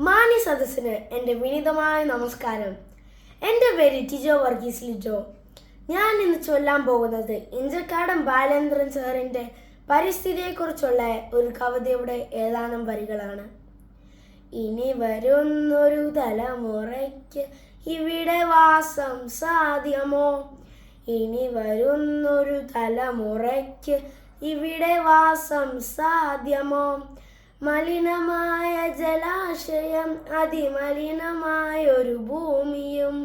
മാന്യ സദസ്സിന് എൻ്റെ വിനീതമായ നമസ്കാരം. എൻ്റെ പേര് ടിജോ വർഗീസ് ലിജോ. ഞാൻ ഇന്ന് ചൊല്ലാൻ പോകുന്നത് ഇഞ്ചക്കാടൻ ബാലേന്ദ്രൻ സാറിൻ്റെ പരിസ്ഥിതിയെക്കുറിച്ചുള്ള ഒരു കവിതയുടെ ഏതാനും വരികളാണ്. ഇനി വരുന്നൊരു തലമുറയ്ക്ക് ഇവിടെ വാസം സാധ്യമോ? ഇനി വരുന്നൊരു തലമുറയ്ക്ക് ഇവിടെ വാസം സാധ്യമോ? മലിനമായ ജലാശയം, അതിമലിനമായൊരു ഭൂമിയും.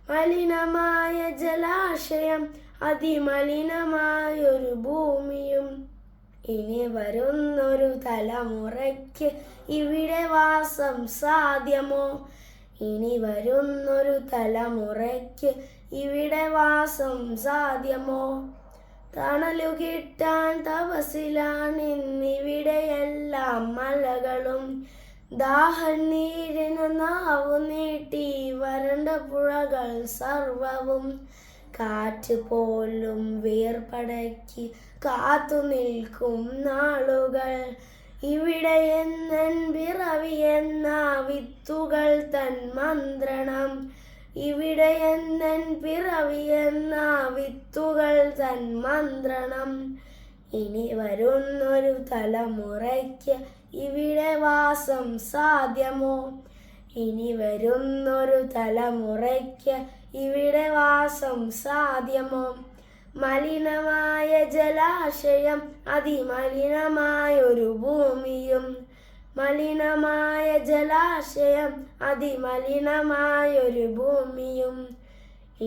മലിനമായ ജലാശയം, അതിമലിനമായൊരു ഭൂമിയും. ഇനി വരുന്നൊരു തലമുറയ്ക്ക് ഇവിടെ വാസം സാധ്യമോ? ഇനി വരുന്നൊരു തലമുറയ്ക്ക് ഇവിടെ വാസം സാധ്യമോ? തണലു കിട്ടാൻ തപസ്സിലാണിന്നിവിടെയെല്ലാം മലകളും. ദാഹനീരിനു നാവു നീട്ടി വരണ്ട പുഴകൾ സർവവും. കാറ്റ് പോലും വീർപ്പടക്കി കാത്തു നിൽക്കും നാളുകൾ. ഇവിടെ എന്നൻ പിറവി എന്ന വിത്തുകൾ തൻ മന്ത്രണം. ഇവിടെ എന്നൻ പിറവി എന്ന വിത്തുകൾ തൻ മന്ത്രണം. ഇനി വരുന്നൊരു തലമുറയ്ക്ക് ഇവിടെ വാസം സാധ്യമോ? ഇനി വരുന്നൊരു തലമുറയ്ക്ക് ഇവിടെ വാസം സാധ്യമോ? മലിനമായ ജലാശയം, അതിമലിനമായൊരു ഭൂമിയും. മലിനമായ ജലാശയം, അതിമലിനമായൊരു ഭൂമിയും.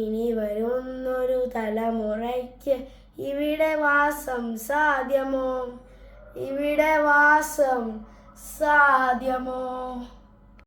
ഇനി വരുന്നൊരു തലമുറയ്ക്ക് ഇവിടെ വാസം സാധ്യമോ? ഇവിടെ വാസം സാധ്യമോ?